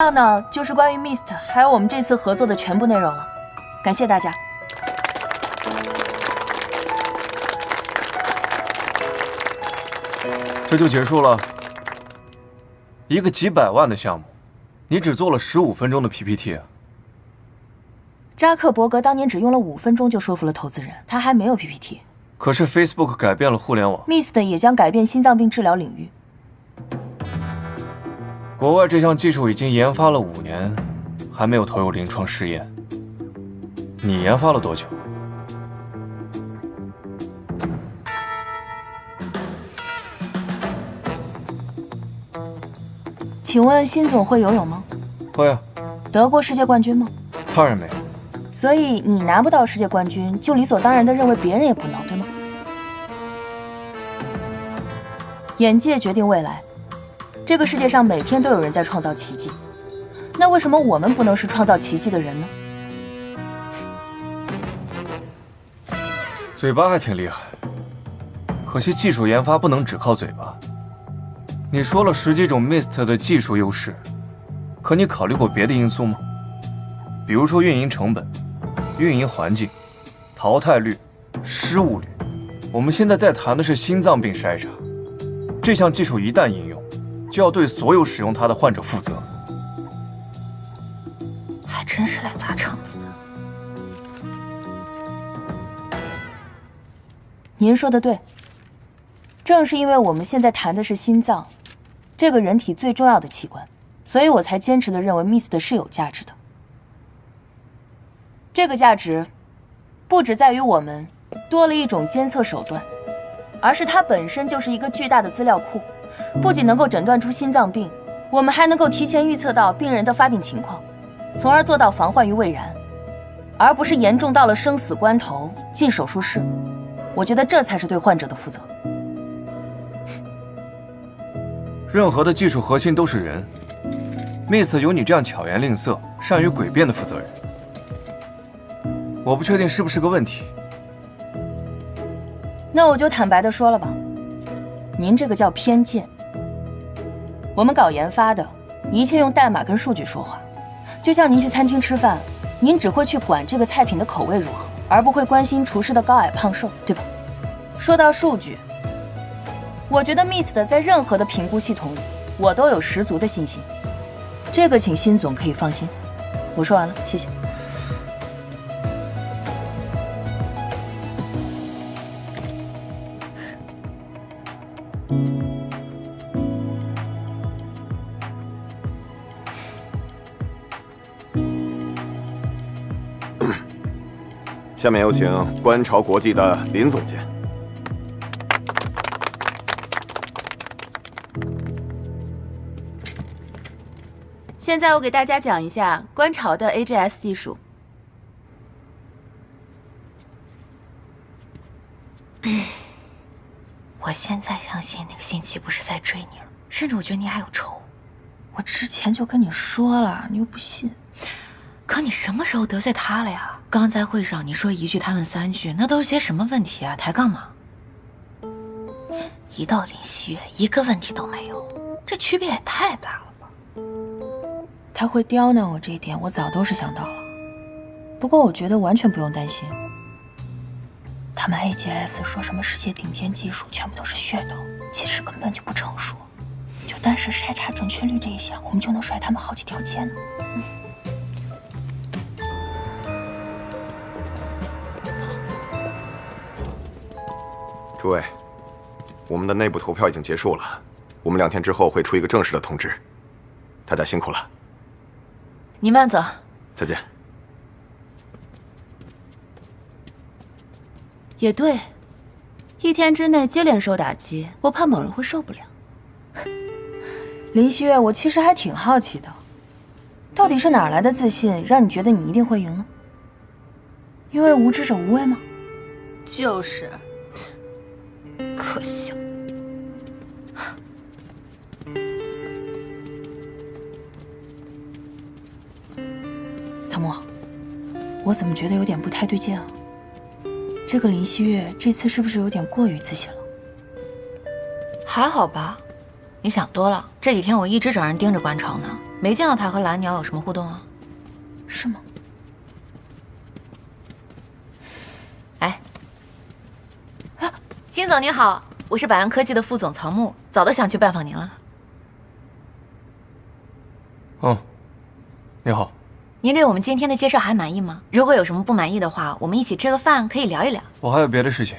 这样呢，就是关于 Mist 还有我们这次合作的全部内容了。感谢大家。这就结束了。一个几百万的项目，你只做了15分钟的 PPT 啊！扎克伯格当年只用了5分钟就说服了投资人，他还没有 PPT。可是 Facebook 改变了互联网 ，Mist 也将改变心脏病治疗领域。国外这项技术已经研发了5年，还没有投入临床试验。你研发了多久？请问辛总会游泳吗？会啊。得过世界冠军吗？当然没有。所以你拿不到世界冠军，就理所当然地认为别人也不能，对吗？眼界决定未来。这个世界上每天都有人在创造奇迹，那为什么我们不能是创造奇迹的人呢？嘴巴还挺厉害，可惜技术研发不能只靠嘴巴。你说了10几种 Mist 的技术优势，可你考虑过别的因素吗？比如说运营成本、运营环境、淘汰率、失误率。我们现在在谈的是心脏病筛查，这项技术一旦应用，就要对所有使用它的患者负责。还真是来砸场子的。您说的对，正是因为我们现在谈的是心脏，这个人体最重要的器官，所以我才坚持地认为 Mist 是有价值的。这个价值，不只在于我们多了一种监测手段，而是它本身就是一个巨大的资料库，不仅能够诊断出心脏病，我们还能够提前预测到病人的发病情况，从而做到防患于未然，而不是严重到了生死关头进手术室。我觉得这才是对患者的负责。任何的技术核心都是人 ，Mist 有你这样巧言令色、善于诡辩的负责人，我不确定是不是个问题。那我就坦白地说了吧，您这个叫偏见。我们搞研发的，一切用代码跟数据说话。就像您去餐厅吃饭，您只会去管这个菜品的口味如何，而不会关心厨师的高矮胖瘦，对吧？说到数据，我觉得 Mist 在任何的评估系统里，我都有十足的信心。这个请辛总可以放心。我说完了，谢谢。下面有请观潮国际的林总监。现在我给大家讲一下观潮的 AGS 技术。我现在相信那个信七不是在追你了，甚至我觉得你还有仇。我之前就跟你说了，你又不信。可你什么时候得罪他了呀？刚在会上你说1句他问3句，那都是些什么问题啊？抬杠吗？一到林希月，一个问题都没有，这区别也太大了吧？他会刁难我这一点，我早都是想到了。不过我觉得完全不用担心。他们 AGS 说什么世界顶尖技术全部都是噱头，其实根本就不成熟。就单是筛查准确率这一项，我们就能甩他们好几条街呢。诸位，我们的内部投票已经结束了，我们2天之后会出一个正式的通知。大家辛苦了。你慢走。再见。也对，1天之内接连受打击，我怕某人会受不了。林希月，我其实还挺好奇的，到底是哪来的自信，让你觉得你一定会赢呢？因为无知者无畏吗？就是，可笑。草木，我怎么觉得有点不太对劲啊？这个林希月这次是不是有点过于自信了？还好吧，你想多了。这几天我一直找人盯着观潮呢，没见到他和蓝鸟有什么互动啊？是吗？哎，啊，金总您好，我是百安科技的副总曹木，早都想去拜访您了。你好。您对我们今天的介绍还满意吗？如果有什么不满意的话，我们一起吃个饭，可以聊一聊。我还有别的事情。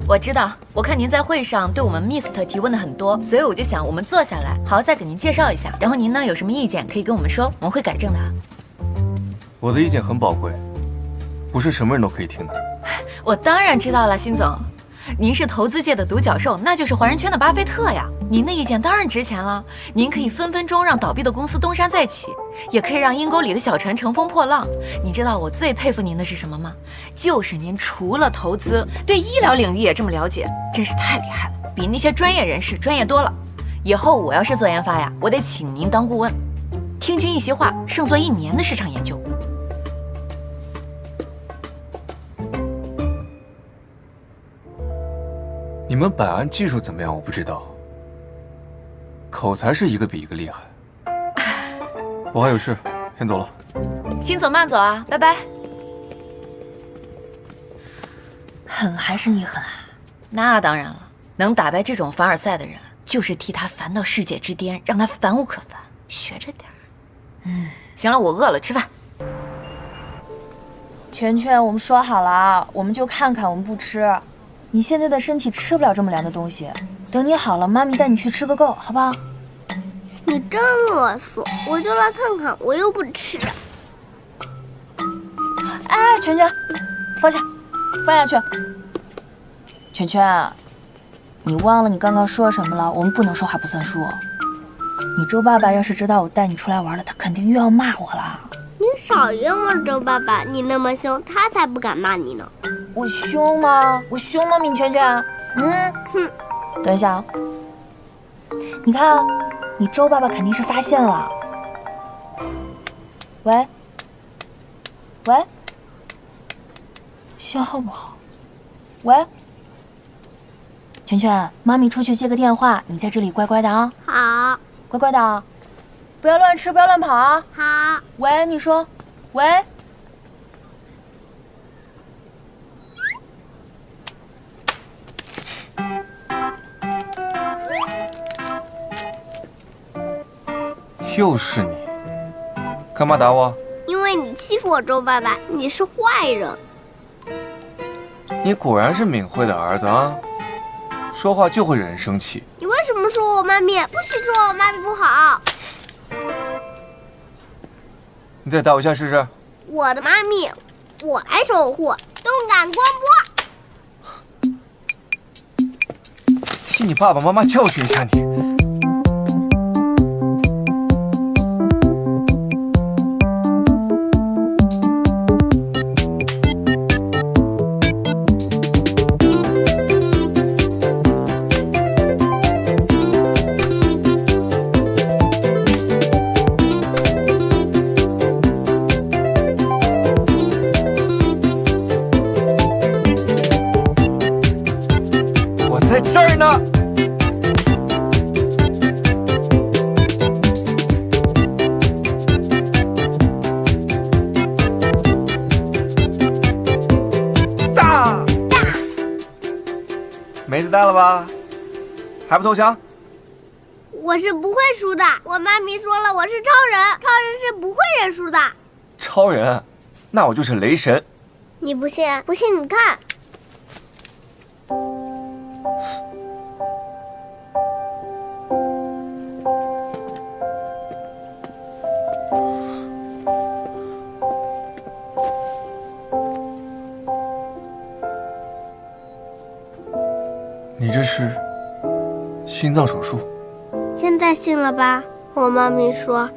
我知道，我看您在会上对我们 Mist 提问的很多，所以我就想我们坐下来，好好再给您介绍一下。然后您呢有什么意见可以跟我们说，我们会改正的。我的意见很宝贵，不是什么人都可以听的。我当然知道了，辛总，您是投资界的独角兽，那就是华人圈的巴菲特呀。您的意见当然值钱了，您可以分分钟让倒闭的公司东山再起，也可以让阴沟里的小船乘风破浪。你知道我最佩服您的是什么吗？就是您除了投资，对医疗领域也这么了解，真是太厉害了，比那些专业人士专业多了。以后我要是做研发呀，我得请您当顾问，听君一席话，胜做1年的市场研究。你们百安技术怎么样？我不知道，口才是一个比一个厉害。我还有事，先走了。辛总慢走啊，拜拜。狠还是你狠啊？那当然了，能打败这种凡尔赛的人，就是替他烦到世界之巅，让他烦无可烦。学着点儿。行了，我饿了，吃饭。圈圈，我们说好了，我们就看看，我们不吃。你现在的身体吃不了这么凉的东西，等你好了，妈咪带你去吃个够，好不好？你真啰嗦，我就来看看，我又不吃。哎，圈圈，放下，放下去。圈圈，你忘了你刚刚说什么了？我们不能说话不算数。你周爸爸要是知道我带你出来玩了，他肯定又要骂我了。你少冤枉周爸爸，你那么凶，他才不敢骂你呢。我凶吗？我凶吗，闵圈圈？哼。等一下啊，你看啊，你周爸爸肯定是发现了。喂，喂，信号不好。喂，圈圈，妈咪出去接个电话，你在这里乖乖的啊。好，乖乖的啊，不要乱吃，不要乱跑啊。好。喂，你说，喂。又是你，干嘛打我？因为你欺负我周爸爸，你是坏人。你果然是敏慧的儿子啊，说话就会惹人生气。你为什么说我妈咪？不许说我妈咪不好。你再打我一下试试。我的妈咪，我来守护，动感光波。替你爸爸妈妈教训一下你。在这儿呢。大，没子弹了吧？还不投降？我是不会输的，我妈咪说了，我是超人，超人是不会认输的。超人？那我就是雷神。你不信？不信你看。你这是心脏手术？现在信了吧？我妈咪说，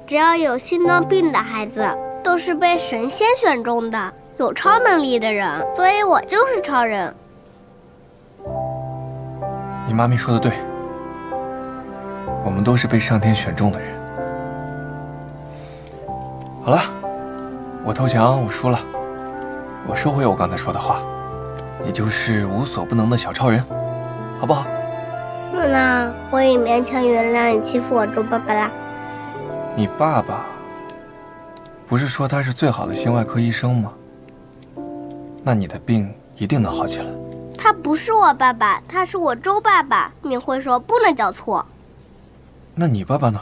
只要有心脏病的孩子，都是被神仙选中的，有超能力的人，所以我就是超人。你妈咪说的对，我们都是被上天选中的人。好了，我投降，我输了，我收回我刚才说的话，你就是无所不能的小超人，好不好？那我也勉强原谅你欺负我周爸爸啦。你爸爸不是说他是最好的心外科医生吗？那你的病一定能好起来。他不是我爸爸，他是我周爸爸。敏慧说不能叫错。那你爸爸呢？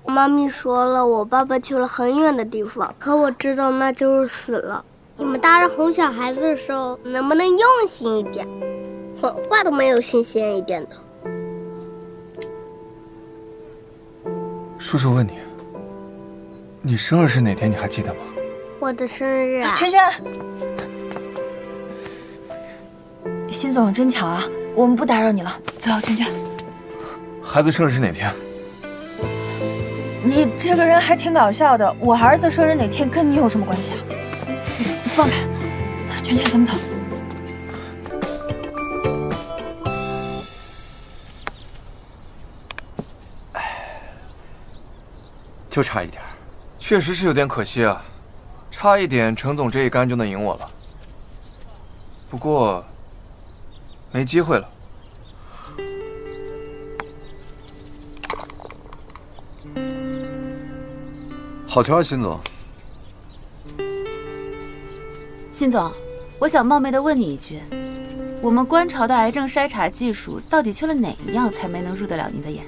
妈咪说了，我爸爸去了很远的地方，可我知道那就是死了。你们大人哄小孩子的时候，能不能用心一点？谎话都没有新鲜一点的。叔叔问你，你生日是哪天？你还记得吗？我的生日啊！萱萱，辛总真巧啊，我们不打扰你了，走，萱萱。孩子生日是哪天？你这个人还挺搞笑的，我儿子生日哪天跟你有什么关系啊？你放开，萱萱，咱们走。就差一点，确实是有点可惜啊，差一点程总这一杆就能赢我了。不过，没机会了。好球啊，辛总！辛总，我想冒昧的问你一句，我们观潮的癌症筛查技术到底缺了哪一样才没能入得了您的眼？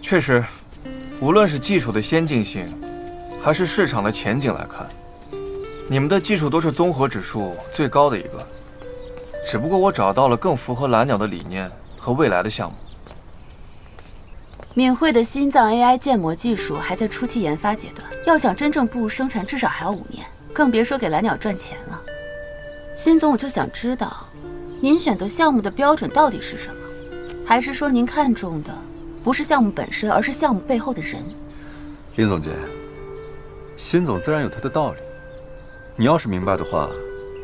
确实，无论是技术的先进性，还是市场的前景来看，你们的技术都是综合指数最高的一个。只不过我找到了更符合蓝鸟的理念和未来的项目。敏慧的心脏 AI 建模技术还在初期研发阶段，要想真正步入生产，至少还要5年，更别说给蓝鸟赚钱了。辛总，我就想知道，您选择项目的标准到底是什么？还是说您看重的不是项目本身，而是项目背后的人？林总监，辛总自然有他的道理。你要是明白的话，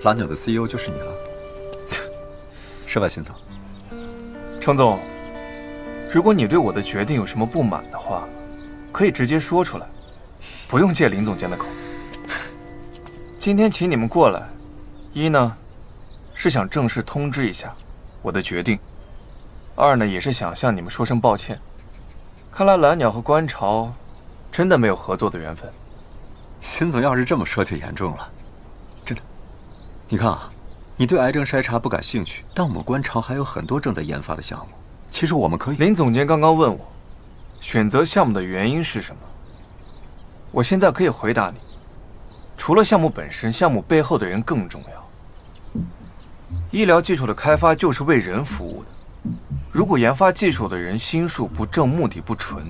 蓝鸟的 CEO 就是你了，是吧，辛总？程总，如果你对我的决定有什么不满的话，可以直接说出来，不用借林总监的口。今天请你们过来，一呢，是想正式通知一下我的决定；二呢，也是想向你们说声抱歉。看来蓝鸟和观潮真的没有合作的缘分。辛总要是这么说就严重了，真的。你看啊，你对癌症筛查不感兴趣，但我们观潮还有很多正在研发的项目。其实我们可以。林总监刚刚问我，选择项目的原因是什么？我现在可以回答你，除了项目本身，项目背后的人更重要。医疗技术的开发就是为人服务的。如果研发技术的人心术不正，目的不纯，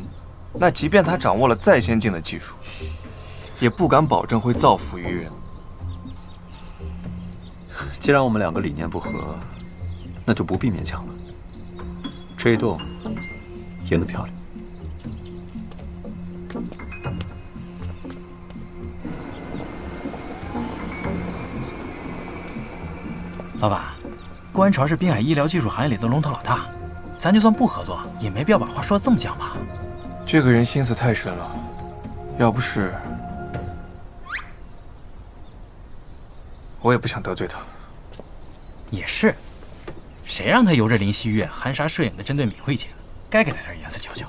那即便他掌握了再先进的技术，也不敢保证会造福于人。既然我们两个理念不合，那就不必勉强了。这一斗赢得漂亮。老板，观潮是滨海医疗技术行业里的龙头老大，咱就算不合作，也没必要把话说得这么僵吧？这个人心思太深了，要不是我也不想得罪他。也是，谁让他由着林希月含沙射影的针对敏慧姐了？该给他点颜色瞧瞧。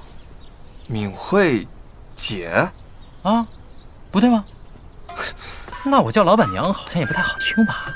敏慧姐啊，不对吗？那我叫老板娘好像也不太好听吧？